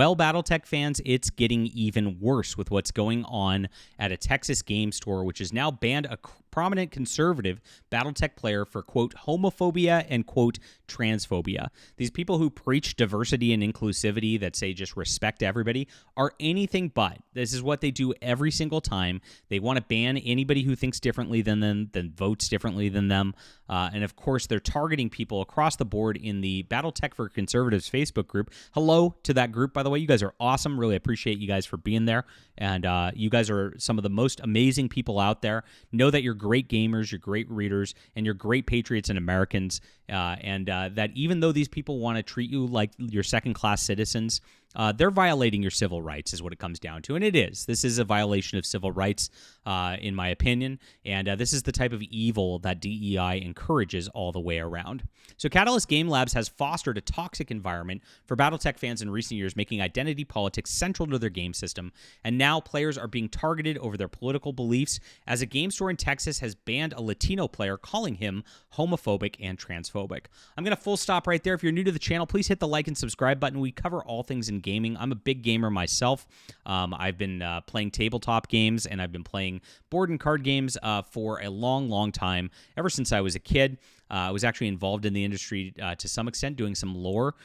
Well, Battletech fans, it's getting even worse with what's going on at a Texas game store, which has now banned a prominent conservative Battletech player for, quote, homophobia and, quote, transphobia. These people who preach diversity and inclusivity that say just respect everybody are anything but. This is what they do every single time. They want to ban anybody who thinks differently than them, than votes differently than them. And of course, they're targeting people across the board in the Battletech for Conservatives Facebook group. Hello to that group, by the way. You guys are awesome. Really appreciate you guys for being there. And you guys are some of the most amazing people out there. Know that you're great gamers, you're great readers, and you're great patriots and Americans. And that even though these people want to treat you like you're second-class citizens, they're violating your civil rights is what it comes down to. And it is. This is a violation of civil rights, in my opinion. And this is the type of evil that DEI encourages all the way around. So Catalyst Game Labs has fostered a toxic environment for Battletech fans in recent years, making identity politics central to their game system. And now players are being targeted over their political beliefs, as a game store in Texas has banned a Latino player, calling him homophobic and transphobic. I'm going to full stop right there. If you're new to the channel, please hit the like and subscribe button. We cover all things in gaming. I'm a big gamer myself. I've been playing tabletop games, and I've been playing board and card games for a long, long time, ever since I was a kid. I was actually involved in the industry to some extent, doing some lore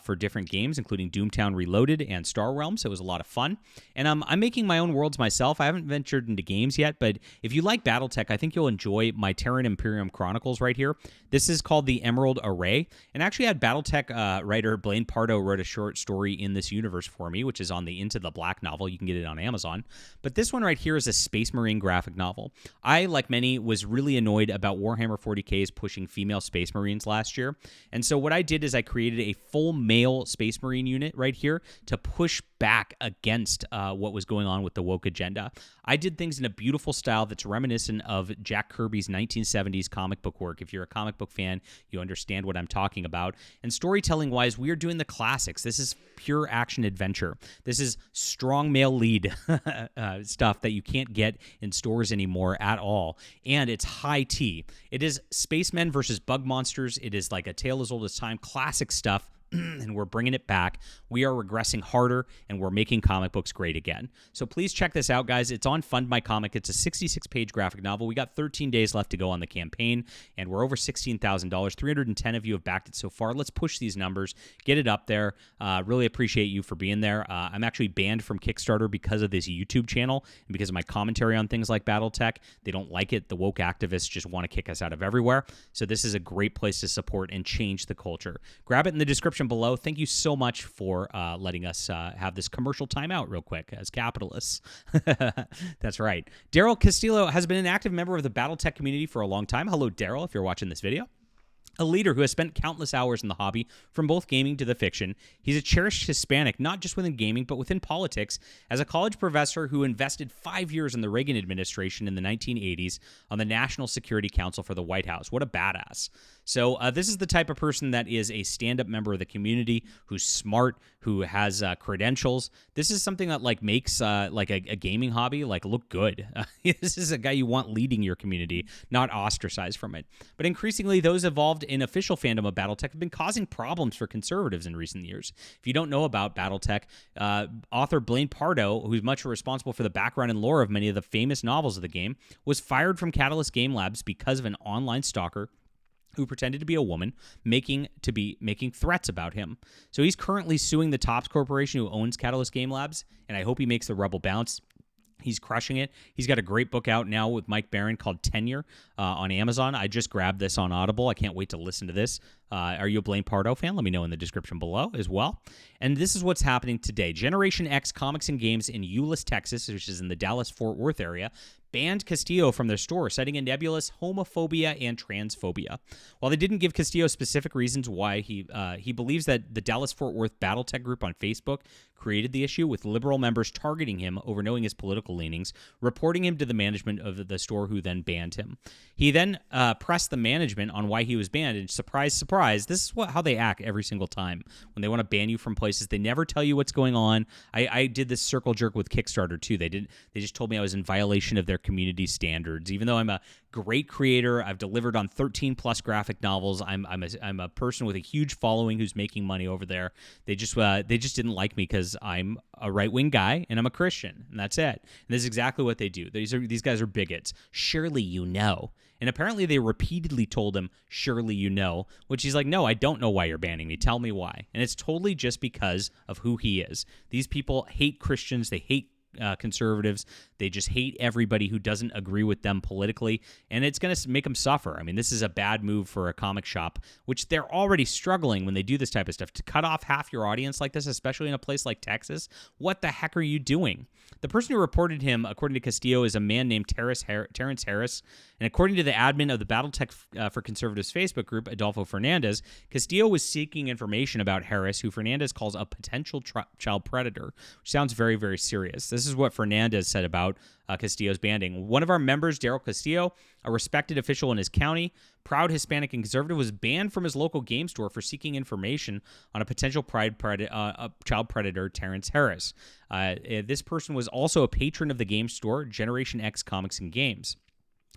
for different games, including Doomtown Reloaded and Star Realms. So it was a lot of fun. And I'm making my own worlds myself. I haven't ventured into games yet, but if you like Battletech, I think you'll enjoy my Terran Imperium Chronicles right here. This is called the Emerald Array, and actually had Battletech writer Blaine Pardo wrote a short story in this universe for me, which is on the Into the Black novel. You can get it on Amazon. But this one right here is a Space Marine graphic novel. I, like many, was really annoyed about Warhammer 40K's pushing female Space Marines last year. And so what I did is I created a full male Space Marine unit right here to push back against what was going on with the woke agenda. I did things in a beautiful style that's reminiscent of Jack Kirby's 1970s comic book work. If you're a comic book fan, you understand what I'm talking about. And storytelling-wise, we are doing the classics. This is pure action adventure. This is strong male lead stuff that you can't get in stores anymore at all. And it's high tea. It is spacemen versus bug monsters. It is like a tale as old as time, classic stuff. And we're bringing it back. We are regressing harder, and we're making comic books great again. So please check this out, guys. It's on Fund My Comic. It's a 66-page graphic novel. We got 13 days left to go on the campaign, and we're over $16,000. 310 of you have backed it so far. Let's push these numbers, get it up there. Really appreciate you for being there. I'm actually banned from Kickstarter because of this YouTube channel and because of my commentary on things like Battletech. They don't like it. The woke activists just want to kick us out of everywhere. So this is a great place to support and change the culture. Grab it in the description below. Thank you so much for letting us have this commercial timeout real quick as capitalists. That's right. Daryl Castillo has been an active member of the Battletech community for a long time. Hello, Daryl, if you're watching this video. A leader who has spent countless hours in the hobby, from both gaming to the fiction. He's a cherished Hispanic, not just within gaming, but within politics. As a college professor who invested 5 years in the Reagan administration in the 1980s on the National Security Council for the White House. What a badass. So this is the type of person that is a stand-up member of the community, who's smart, who has credentials. This is something that makes like a gaming hobby look good. This is a guy you want leading your community, not ostracized from it. But increasingly, those involved in official fandom of Battletech have been causing problems for conservatives in recent years. If you don't know about Battletech, author Blaine Pardo, who's much responsible for the background and lore of many of the famous novels of the game, was fired from Catalyst Game Labs because of an online stalker who pretended to be a woman, making threats about him. So he's currently suing the Topps Corporation who owns Catalyst Game Labs, and I hope he makes the rubble bounce. He's crushing it. He's got a great book out now with Mike Barron called Tenure on Amazon. I just grabbed this on Audible. I can't wait to listen to this. Are you a Blaine Pardo fan? Let me know in the description below as well. And this is what's happening today. Generation X Comics and Games in Euless, Texas, which is in the Dallas-Fort Worth area, banned Castillo from their store, citing a nebulous homophobia and transphobia. While they didn't give Castillo specific reasons why, he believes that the Dallas-Fort Worth Battletech group on Facebook created the issue, with liberal members targeting him over knowing his political leanings, reporting him to the management of the store, who then banned him. He then pressed the management on why he was banned, and surprise, surprise, this is how they act every single time. When they want to ban you from places, they never tell you what's going on. I did this circle jerk with Kickstarter too. They just told me I was in violation of their community standards, even though I'm a great creator. I've delivered on 13 plus graphic novels. I'm a person with a huge following who's making money over there. They just didn't like me because I'm a right-wing guy and I'm a Christian, and that's it. And this is exactly what they do. These guys are bigots. Surely you know. And apparently they repeatedly told him, surely you know, which he's like, no, I don't know why you're banning me. Tell me why. And it's totally just because of who he is. These people hate Christians. They hate conservatives. They just hate everybody who doesn't agree with them politically, and it's going to make them suffer. I mean, this is a bad move for a comic shop, which they're already struggling when they do this type of stuff. To cut off half your audience like this, especially in a place like Texas, what the heck are you doing? The person who reported him, according to Castillo, is a man named Terrence Harris, and according to the admin of the Battletech for Conservatives Facebook group, Adolfo Fernandez, Castillo was seeking information about Harris, who Fernandez calls a potential child predator, which sounds very, very serious. This is what Fernandez said about Castillo's banning. One of our members, Daryl Castillo, a respected official in his county, proud Hispanic and conservative, was banned from his local game store for seeking information on a potential child predator, Terrence Harris. This person was also a patron of the game store, Generation X Comics and Games.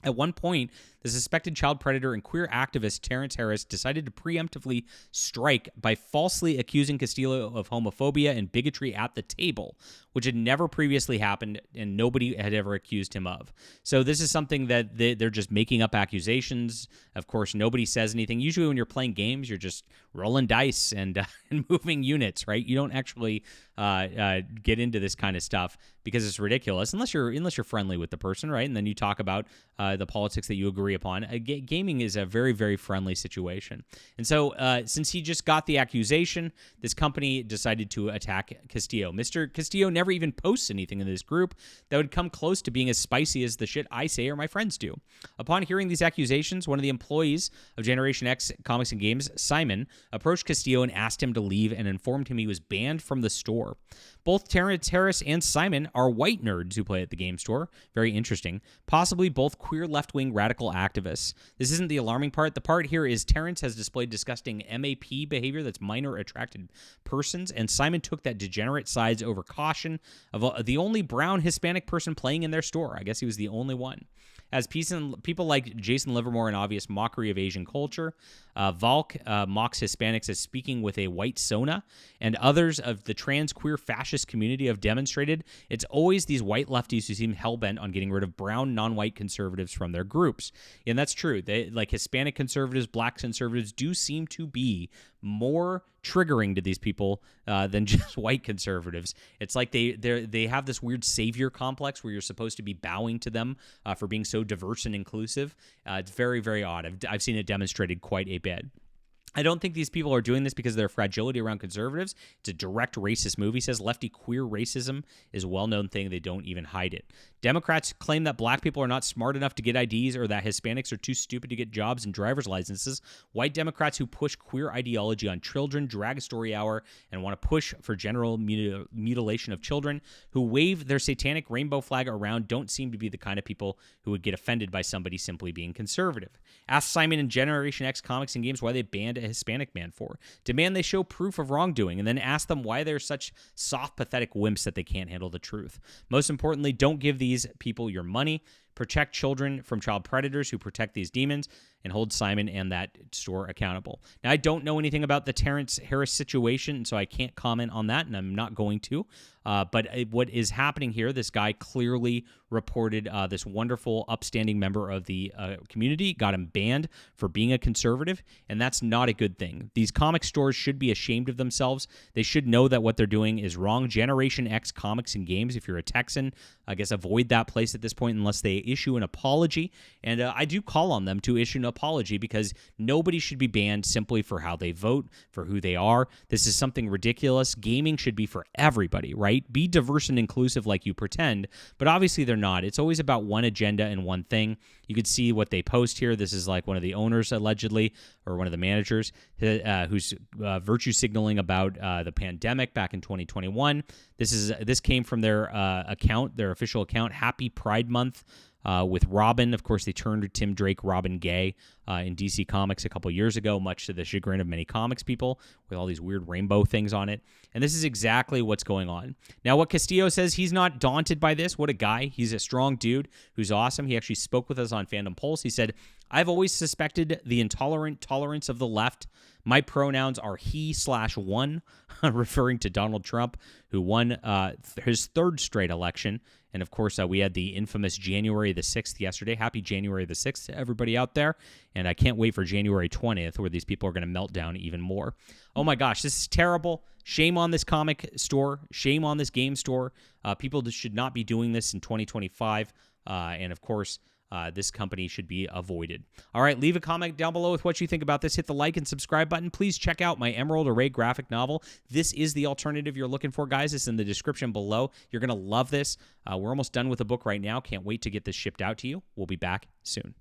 At one point, the suspected child predator and queer activist Terrence Harris decided to preemptively strike by falsely accusing Castillo of homophobia and bigotry at the table, which had never previously happened and nobody had ever accused him of. So this is something that they're just making up accusations. Of course, nobody says anything. Usually when you're playing games, you're just rolling dice and moving units, right? You don't actually get into this kind of stuff because it's ridiculous, unless you're friendly with the person, right? And then you talk about the politics that you agree upon. Gaming is a very, very friendly situation. And so since he just got the accusation, this company decided to attack Castillo. Mr. Castillo never even posts anything in this group that would come close to being as spicy as the shit I say or my friends do. Upon hearing these accusations, one of the employees of Generation X Comics and Games, Simon, approached Castillo and asked him to leave and informed him he was banned from the store. Both Terrence Harris and Simon are white nerds who play at the game store. Very interesting. Possibly both queer left-wing radical activists. This isn't the alarming part. The part here is Terrence has displayed disgusting MAP behavior, that's minor attracted persons, and Simon took that degenerate sides over caution of the only brown Hispanic person playing in their store. I guess he was the only one. As people like Jason Livermore, an obvious mockery of Asian culture, Valk mocks Hispanics as speaking with a white sona, and others of the trans queer fascist community have demonstrated, it's always these white lefties who seem hell-bent on getting rid of brown, non-white conservatives from their groups. And that's true. They, like Hispanic conservatives, black conservatives, do seem to be more triggering to these people than just white conservatives. It's like they have this weird savior complex where you're supposed to be bowing to them for being so diverse and inclusive. It's very, very odd. I've seen it demonstrated quite a bit. I don't think these people are doing this because of their fragility around conservatives. It's a direct racist move. He says lefty queer racism is a well-known thing. They don't even hide it. Democrats claim that black people are not smart enough to get IDs or that Hispanics are too stupid to get jobs and driver's licenses. White Democrats who push queer ideology on children drag a story hour and want to push for general mutilation of children, who wave their satanic rainbow flag around, don't seem to be the kind of people who would get offended by somebody simply being conservative. Ask Simon and Generation X Comics and Games why they banned a Hispanic man for. Demand they show proof of wrongdoing, and then ask them why they're such soft, pathetic wimps that they can't handle the truth. Most importantly, don't give these people your money. Protect children from child predators who protect these demons, and hold Simon and that store accountable. Now, I don't know anything about the Terrence Harris situation, so I can't comment on that, and I'm not going to. But what is happening here, this guy clearly reported this wonderful, upstanding member of the community, got him banned for being a conservative, and that's not a good thing. These comic stores should be ashamed of themselves. They should know that what they're doing is wrong. Generation X Comics and Games, if you're a Texan, I guess avoid that place at this point unless they issue an apology. And I do call on them to issue an apology, because nobody should be banned simply for how they vote, for who they are. This is something ridiculous. Gaming should be for everybody, right? Be diverse and inclusive like you pretend, but obviously they're not. It's always about one agenda and one thing. You could see what they post here. This is like one of the owners, allegedly, or one of the managers, who's virtue signaling about the pandemic back in 2021. This came from their account, their official account, Happy Pride Month. with Robin. Of course, they turned Tim Drake Robin gay in DC Comics a couple years ago, much to the chagrin of many comics people, with all these weird rainbow things on it. And this is exactly what's going on. Now, what Castillo says, he's not daunted by this. What a guy. He's a strong dude who's awesome. He actually spoke with us on Fandom Pulse. He said, I've always suspected the intolerant tolerance of the left. My pronouns are he/one, referring to Donald Trump, who won his third straight election. And, of course, we had the infamous January the 6th yesterday. Happy January the 6th to everybody out there. And I can't wait for January 20th, where these people are going to melt down even more. Oh, my gosh, this is terrible. Shame on this comic store. Shame on this game store. People should not be doing this in 2025. And, of course, this company should be avoided. All right, leave a comment down below with what you think about this. Hit the like and subscribe button. Please check out my Emerald Array graphic novel. This is the alternative you're looking for, guys. It's in the description below. You're going to love this. We're almost done with the book right now. Can't wait to get this shipped out to you. We'll be back soon.